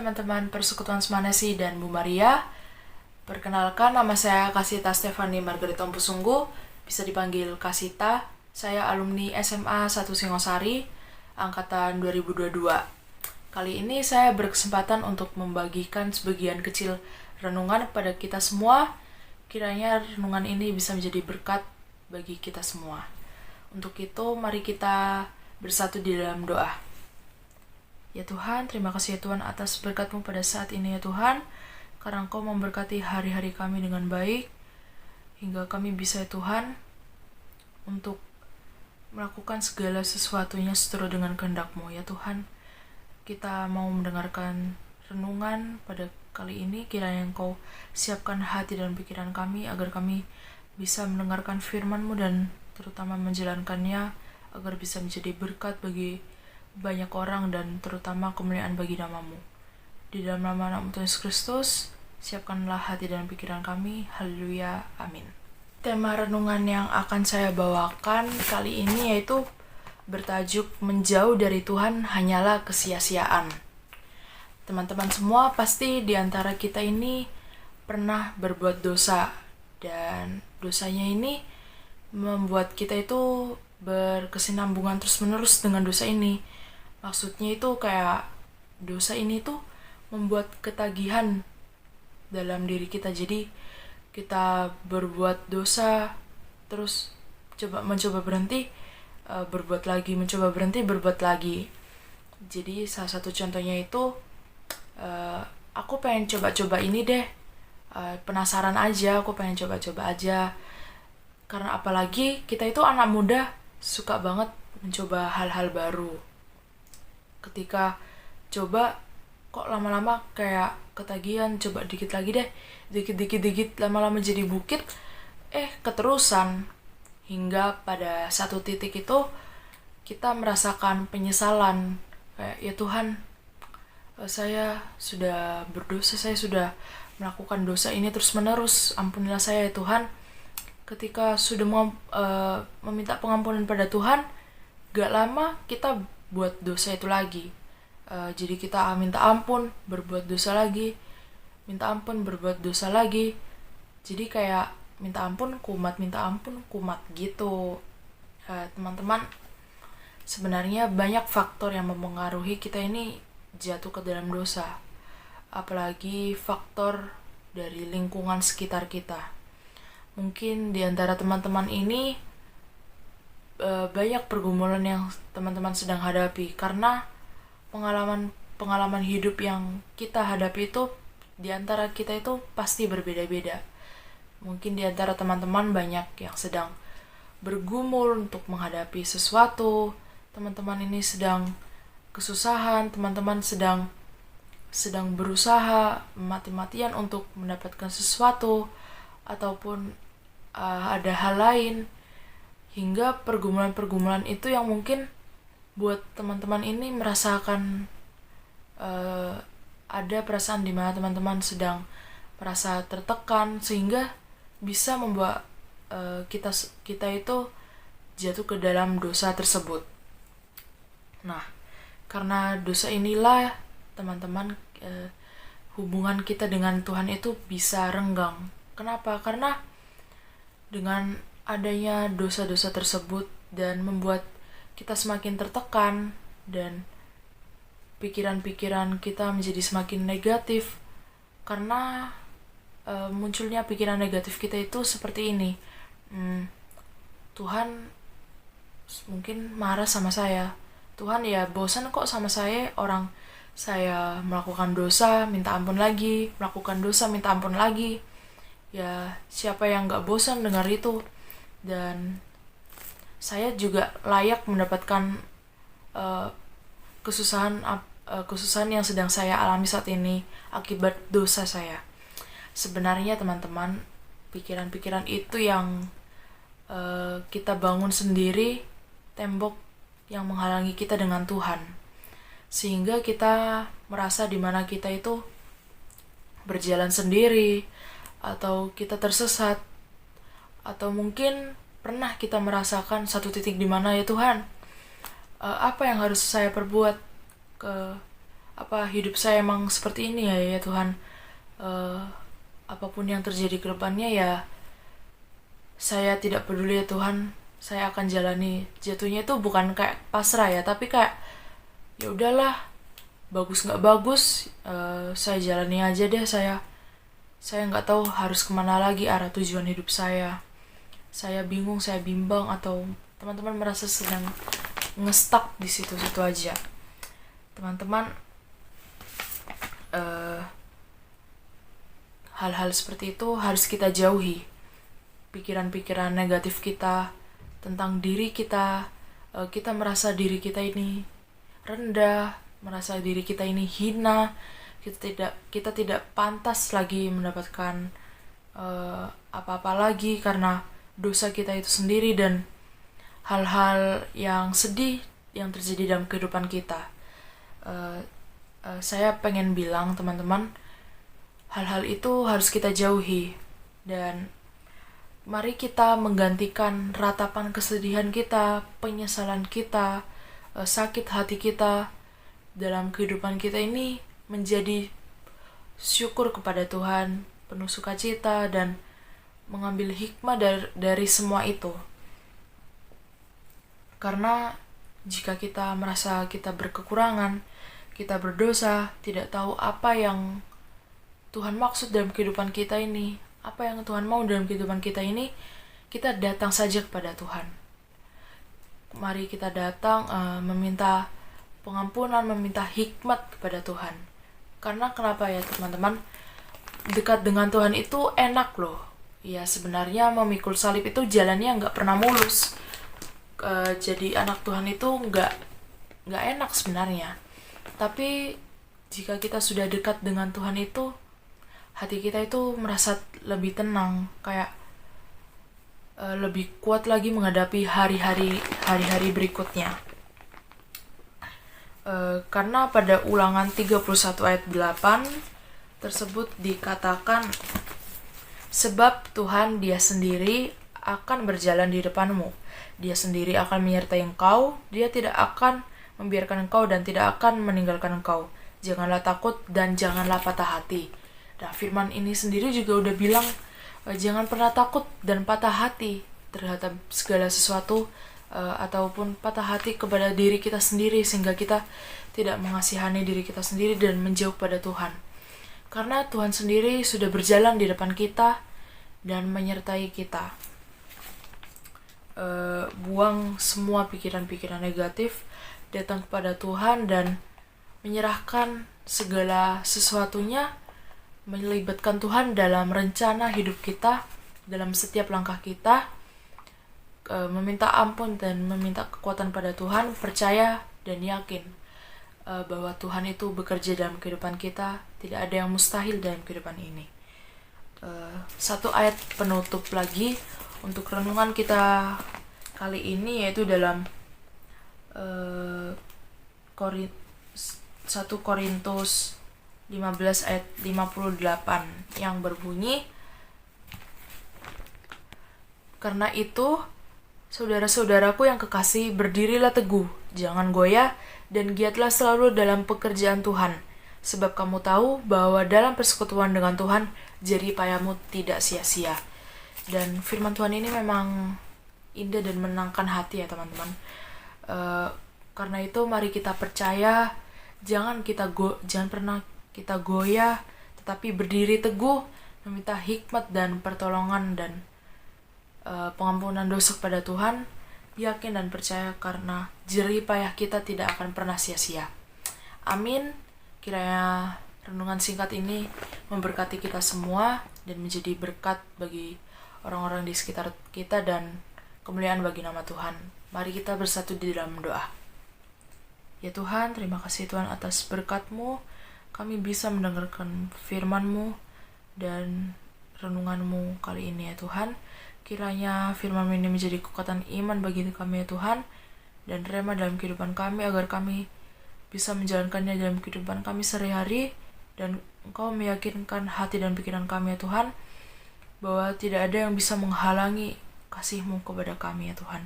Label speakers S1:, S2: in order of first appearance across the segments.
S1: teman-teman Persekutuan Semanasi dan Bu Maria. Perkenalkan, nama saya Kasita Stefani Margarita Ompusunggu, bisa dipanggil Kasita. Saya alumni SMA 1 Singosari, angkatan 2022. Kali ini saya berkesempatan untuk membagikan sebagian kecil renungan pada kita semua. Kiranya renungan ini bisa menjadi berkat bagi kita semua. Untuk itu, mari kita bersatu di dalam doa. Ya Tuhan, terima kasih ya Tuhan atas berkat-Mu pada saat ini ya Tuhan, karena Engkau memberkati hari-hari kami dengan baik, hingga kami bisa ya Tuhan, untuk melakukan segala sesuatunya seturut dengan kehendak-Mu ya Tuhan. Kita mau mendengarkan renungan pada kali ini, kiranya Engkau siapkan hati dan pikiran kami, agar kami bisa mendengarkan firman-Mu dan terutama menjalankannya, agar bisa menjadi berkat bagi banyak orang dan terutama kemuliaan bagi nama-Mu. Di dalam nama Tuhan Yesus Kristus, siapkanlah hati dan pikiran kami. Haleluya. Amin. Tema renungan yang akan saya bawakan kali ini yaitu bertajuk menjauh dari Tuhan hanyalah kesia-siaan. Teman-teman semua pasti di antara kita ini pernah berbuat dosa, dan dosanya ini membuat kita itu berkesinambungan terus-menerus dengan dosa ini. Maksudnya itu kayak dosa ini tuh membuat ketagihan dalam diri kita. Jadi kita berbuat dosa, terus mencoba berhenti, berbuat lagi, mencoba berhenti, berbuat lagi. Jadi salah satu contohnya itu, aku pengen coba-coba ini deh, penasaran aja, aku pengen coba-coba aja. Karena apalagi kita itu anak muda, suka banget mencoba hal-hal baru. Ketika coba, kok lama-lama kayak ketagihan, coba dikit lagi deh, dikit, lama-lama jadi bukit, keterusan. Hingga pada satu titik itu, kita merasakan penyesalan, kayak ya Tuhan, saya sudah berdosa, saya sudah melakukan dosa ini terus-menerus, ampunilah saya ya Tuhan. Ketika sudah meminta pengampunan pada Tuhan, gak lama kita buat dosa itu lagi. Jadi kita minta ampun, berbuat dosa lagi, minta ampun, berbuat dosa lagi. Jadi kayak minta ampun, kumat gitu. Teman-teman, sebenarnya banyak faktor yang mempengaruhi kita ini jatuh ke dalam dosa. Apalagi faktor dari lingkungan sekitar kita. Mungkin di antara teman-teman ini banyak pergumulan yang teman-teman sedang hadapi, karena pengalaman hidup yang kita hadapi itu di antara kita itu pasti berbeda-beda. Mungkin di antara teman-teman banyak yang sedang bergumul untuk menghadapi sesuatu, teman-teman ini sedang kesusahan, teman-teman sedang berusaha mati-matian untuk mendapatkan sesuatu, ataupun ada hal lain. Hingga pergumulan-pergumulan itu yang mungkin buat teman-teman ini merasakan ada perasaan di mana teman-teman sedang merasa tertekan, sehingga bisa membuat kita itu jatuh ke dalam dosa tersebut. Nah, karena dosa inilah teman-teman, hubungan kita dengan Tuhan itu bisa renggang. Kenapa? Karena dengan adanya dosa-dosa tersebut dan membuat kita semakin tertekan, dan pikiran-pikiran kita menjadi semakin negatif. Karena munculnya pikiran negatif kita itu seperti ini, Tuhan mungkin marah sama saya, Tuhan ya bosan kok sama saya, orang saya melakukan dosa minta ampun lagi, melakukan dosa minta ampun lagi. Ya siapa yang gak bosan dengar itu. Dan saya juga layak mendapatkan kesusahan yang sedang saya alami saat ini akibat dosa saya. Sebenarnya teman-teman, pikiran-pikiran itu yang kita bangun sendiri, tembok yang menghalangi kita dengan Tuhan, sehingga kita merasa di mana kita itu berjalan sendiri, atau kita tersesat, atau mungkin pernah kita merasakan satu titik di mana ya Tuhan, apa yang harus saya perbuat apa hidup saya emang seperti ini ya Tuhan. Apapun yang terjadi ke depannya ya saya tidak peduli ya Tuhan, saya akan jalani. Jatuhnya itu bukan kayak pasrah ya, tapi kayak ya udahlah, bagus nggak bagus, saya jalani aja deh. Saya nggak tahu harus kemana lagi arah tujuan hidup saya bingung, saya bimbang, atau teman-teman merasa sedang ngestak di situ-situ aja. Teman-teman, hal-hal seperti itu harus kita jauhi. Pikiran-pikiran negatif kita tentang diri kita, kita merasa diri kita ini rendah, merasa diri kita ini hina, kita tidak pantas lagi mendapatkan apa-apa lagi karena dosa kita itu sendiri dan hal-hal yang sedih yang terjadi dalam kehidupan kita. Saya pengen bilang teman-teman, hal-hal itu harus kita jauhi, dan mari kita menggantikan ratapan kesedihan kita, penyesalan kita, sakit hati kita dalam kehidupan kita ini menjadi syukur kepada Tuhan, penuh sukacita, dan mengambil hikmah dari semua itu. Karena jika kita merasa kita berkekurangan, kita berdosa, tidak tahu apa yang Tuhan maksud dalam kehidupan kita ini, apa yang Tuhan mau dalam kehidupan kita ini, kita datang saja kepada Tuhan. Mari kita datang meminta pengampunan, meminta hikmat kepada Tuhan. Karena kenapa ya teman-teman? Dekat dengan Tuhan itu enak loh. Ya sebenarnya memikul salib itu jalannya nggak pernah mulus. Jadi anak Tuhan itu nggak enak sebenarnya. Tapi jika kita sudah dekat dengan Tuhan itu, hati kita itu merasa lebih tenang, kayak lebih kuat lagi menghadapi hari-hari berikutnya. Karena pada Ulangan 31 ayat 8 tersebut dikatakan, sebab Tuhan Dia sendiri akan berjalan di depanmu, Dia sendiri akan menyertai engkau, Dia tidak akan membiarkan engkau dan tidak akan meninggalkan engkau. Janganlah takut dan janganlah patah hati. Nah, firman ini sendiri juga udah bilang jangan pernah takut dan patah hati terhadap segala sesuatu, ataupun patah hati kepada diri kita sendiri sehingga kita tidak mengasihani diri kita sendiri dan menjauh pada Tuhan. Karena Tuhan sendiri sudah berjalan di depan kita dan menyertai kita. Buang semua pikiran-pikiran negatif, datang kepada Tuhan dan menyerahkan segala sesuatunya, melibatkan Tuhan dalam rencana hidup kita, dalam setiap langkah kita, meminta ampun dan meminta kekuatan pada Tuhan, percaya dan yakin bahwa Tuhan itu bekerja dalam kehidupan kita, tidak ada yang mustahil dalam kehidupan ini. Satu ayat penutup lagi untuk renungan kita kali ini, yaitu dalam 1 Korintus 15 ayat 58 yang berbunyi, karena itu saudara-saudaraku yang kekasih, berdirilah teguh, jangan goyah, dan giatlah selalu dalam pekerjaan Tuhan, sebab kamu tahu bahwa dalam persekutuan dengan Tuhan jerih payahmu tidak sia-sia. Dan firman Tuhan ini memang indah dan menenangkan hati ya teman-teman. Karena itu mari kita percaya, jangan pernah kita goyah, tetapi berdiri teguh, meminta hikmat dan pertolongan dan pengampunan dosa kepada Tuhan, yakin dan percaya karena jerih payah kita tidak akan pernah sia-sia. Amin. Kiranya renungan singkat ini memberkati kita semua dan menjadi berkat bagi orang-orang di sekitar kita dan kemuliaan bagi nama Tuhan. Mari kita bersatu di dalam doa. Ya Tuhan, terima kasih Tuhan atas berkat-Mu. Kami bisa mendengarkan firman-Mu dan renungan-Mu kali ini ya Tuhan. Kiranya firman ini menjadi kekuatan iman bagi kami ya Tuhan, dan rema dalam kehidupan kami agar kami bisa menjalankannya dalam kehidupan kami sehari-hari, dan Engkau meyakinkan hati dan pikiran kami ya Tuhan, bahwa tidak ada yang bisa menghalangi kasih-Mu kepada kami ya Tuhan.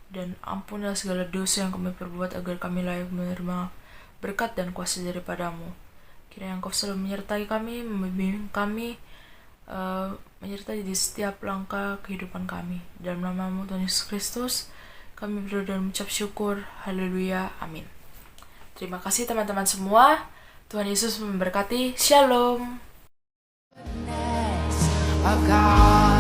S1: Dan ampunilah segala dosa yang kami perbuat agar kami layak menerima berkat dan kuasa daripadamu. Kiranya Engkau selalu menyertai kami, membimbing kami, menyertai di setiap langkah kehidupan kami. Dalam nama-Mu Tuhan Yesus Kristus, kami berdoa dan mengucap syukur. Haleluya. Amin. Terima kasih teman-teman semua. Tuhan Yesus memberkati. Shalom.
S2: Of God.